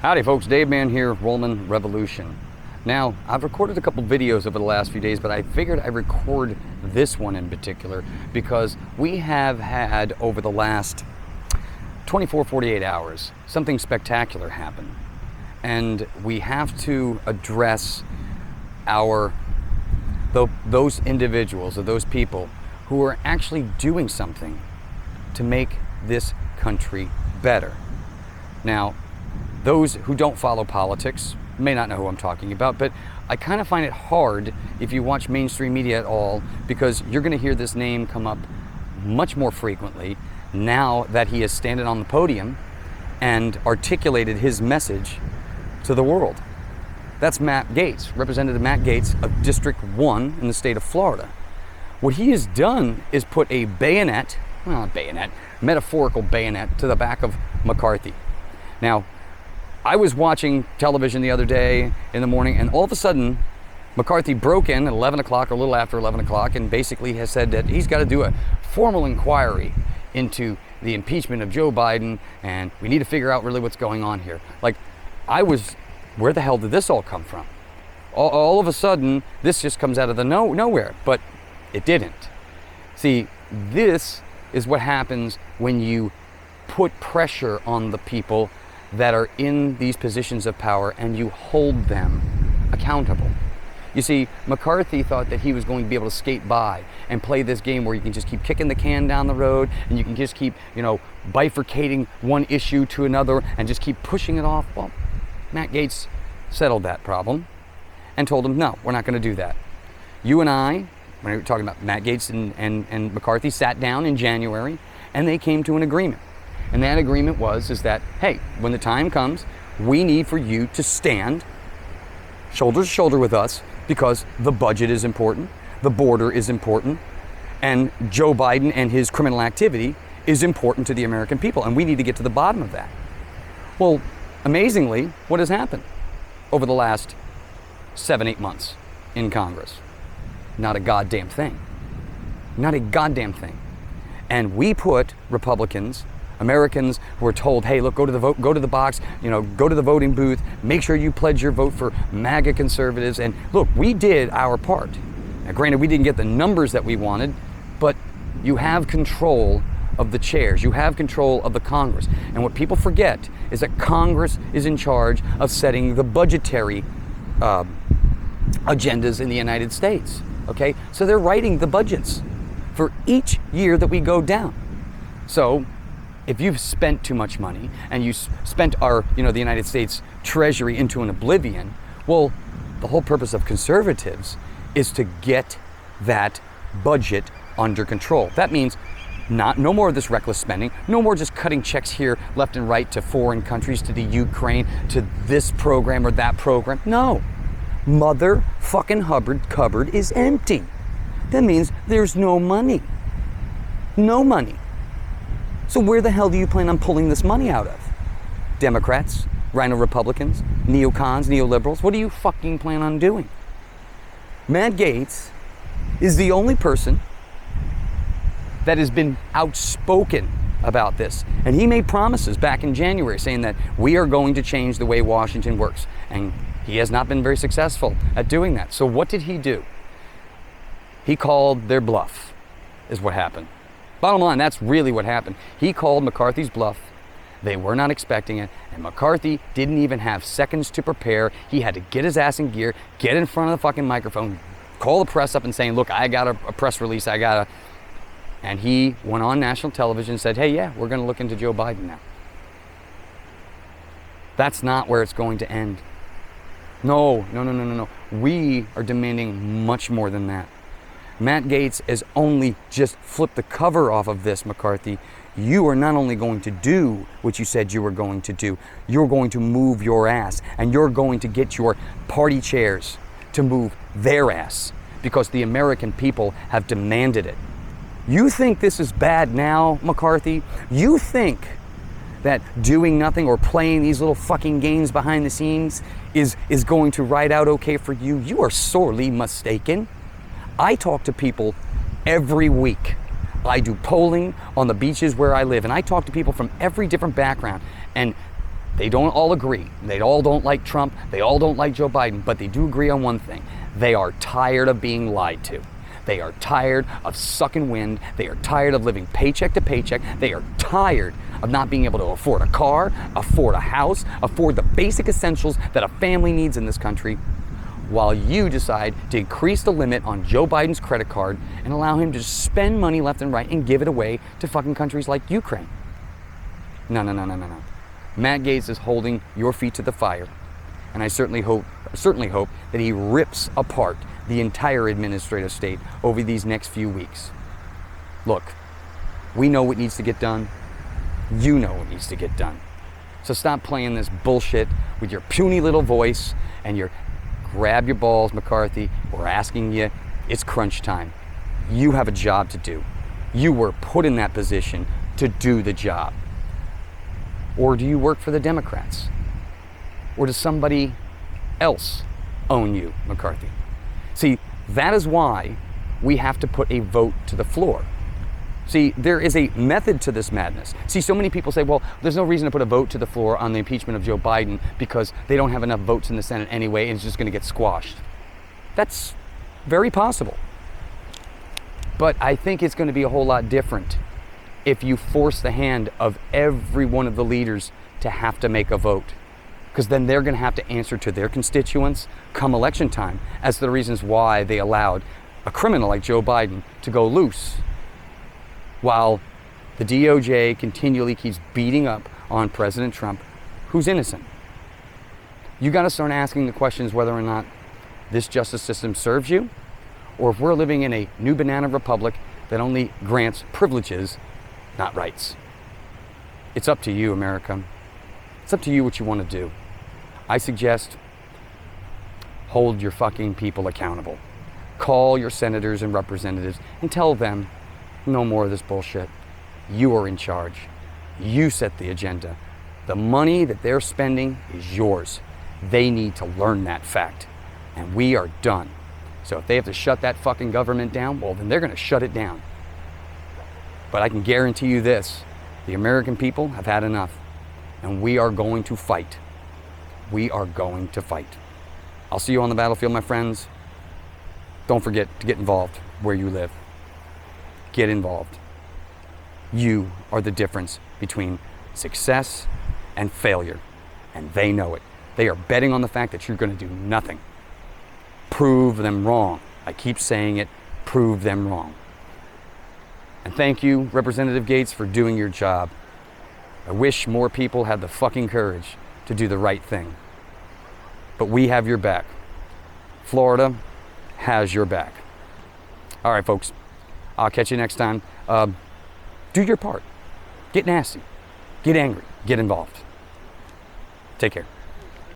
Howdy folks, Dave Man here, Rollman Revolution. Now, I've recorded a couple videos over the last few days, but I figured I'd record this one in particular because we have had over the last 48 hours, something spectacular happen. And we have to address those individuals or those people who are actually doing something to make this country better. Now, those who don't follow politics may not know who I'm talking about, but I kind of find it hard if you watch mainstream media at all, because you're going to hear this name come up much more frequently now that he is standing on the podium and articulated his message to the world. That's Matt Gaetz, Representative Matt Gaetz of District 1 in the state of Florida. What he has done is put a bayonet, well, not bayonet, metaphorical bayonet to the back of McCarthy. Now, I was watching television the other day in the morning, and all of a sudden, McCarthy broke in at 11 o'clock, or a little after 11 o'clock, and basically has said that he's got to do a formal inquiry into the impeachment of Joe Biden, and we need to figure out really what's going on here. Like, where the hell did this all come from? All of a sudden, this just comes out of the nowhere, but it didn't. See, this is what happens when you put pressure on the people that are in these positions of power and you hold them accountable. You see, McCarthy thought that he was going to be able to skate by and play this game where you can just keep kicking the can down the road and you can just keep, bifurcating one issue to another and just keep pushing it off. Well, Matt Gaetz settled that problem and told him, no, we're not going to do that. You and I, when we were talking about Matt Gaetz and McCarthy, sat down in January and they came to an agreement. And that agreement is that, hey, when the time comes, we need for you to stand shoulder to shoulder with us because the budget is important, the border is important, and Joe Biden and his criminal activity is important to the American people, and we need to get to the bottom of that. Well, amazingly, what has happened over the last 7-8 months in Congress? Not a goddamn thing. Not a goddamn thing. And we put Republicans, Americans who are told, hey, look, go to the vote, go to the box, go to the voting booth, make sure you pledge your vote for MAGA conservatives. And look, we did our part. Now, granted, we didn't get the numbers that we wanted, but you have control of the chairs. You have control of the Congress. And what people forget is that Congress is in charge of setting the budgetary agendas in the United States. Okay? So they're writing the budgets for each year that we go down. So if you've spent too much money and you spent the United States Treasury into an oblivion, well, the whole purpose of conservatives is to get that budget under control. That means no more of this reckless spending, no more just cutting checks here left and right to foreign countries, to the Ukraine, to this program or that program. No. Motherfucking Hubbard cupboard is empty. That means there's no money. No money. So where the hell do you plan on pulling this money out of? Democrats, Rhino Republicans, neocons, neoliberals, what do you fucking plan on doing? Matt Gaetz is the only person that has been outspoken about this. And he made promises back in January saying that we are going to change the way Washington works. And he has not been very successful at doing that. So what did he do? He called their bluff, is what happened. Bottom line, that's really what happened. He called McCarthy's bluff. They were not expecting it, and McCarthy didn't even have seconds to prepare. He had to get his ass in gear, get in front of the fucking microphone, call the press up and saying, look, I got a press release, and he went on national television and said, hey, yeah, we're going to look into Joe Biden now. That's not where it's going to end. No. We are demanding much more than that. Matt Gaetz has only just flipped the cover off of this, McCarthy. You are not only going to do what you said you were going to do, you're going to move your ass, and you're going to get your party chairs to move their ass because the American people have demanded it. You think this is bad now, McCarthy? You think that doing nothing or playing these little fucking games behind the scenes is going to ride out okay for you? You are sorely mistaken. I talk to people every week. I do polling on the beaches where I live, and I talk to people from every different background. And They don't all agree. They all don't like Trump. They all don't like Joe Biden, but they do agree on one thing. They are tired of being lied to. They are tired of sucking wind. They are tired of living paycheck to paycheck. They are tired of not being able to afford a car, afford a house, afford the basic essentials that a family needs in this country, while you decide to increase the limit on Joe Biden's credit card and allow him to just spend money left and right and give it away to fucking countries like Ukraine. No. Matt Gaetz is holding your feet to the fire, and I certainly hope that he rips apart the entire administrative state over these next few weeks. Look, we know what needs to get done. You know what needs to get done. So stop playing this bullshit with your puny little voice and your grab your balls, McCarthy. We're asking you, it's crunch time. You have a job to do. You were put in that position to do the job. Or do you work for the Democrats? Or does somebody else own you, McCarthy? See, that is why we have to put a vote to the floor. See, there is a method to this madness. See, so many people say, well, there's no reason to put a vote to the floor on the impeachment of Joe Biden because they don't have enough votes in the Senate anyway, and it's just going to get squashed. That's very possible. But I think it's going to be a whole lot different if you force the hand of every one of the leaders to have to make a vote. Because then they're going to have to answer to their constituents come election time as to the reasons why they allowed a criminal like Joe Biden to go loose, while the DOJ continually keeps beating up on President Trump, who's innocent. You got to start asking the questions whether or not this justice system serves you, or if we're living in a new banana republic that only grants privileges, not rights. It's up to you, America. It's up to you what you want to do. I suggest hold your fucking people accountable. Call your senators and representatives and tell them no more of this bullshit. You are in charge. You set the agenda. The money that they're spending is yours. They need to learn that fact. And we are done. So if they have to shut that fucking government down, well, then they're going to shut it down. But I can guarantee you this, the American people have had enough. And we are going to fight. We are going to fight. I'll see you on the battlefield, my friends. Don't forget to get involved where you live. Get involved. You are the difference between success and failure, and they know it. They are betting on the fact that you're going to do nothing. Prove them wrong. I keep saying it, prove them wrong. And thank you, Representative Gaetz, for doing your job. I wish more people had the fucking courage to do the right thing. But we have your back. Florida has your back. All right, folks. I'll catch you next time. Do your part. Get nasty. Get angry. Get involved. Take care.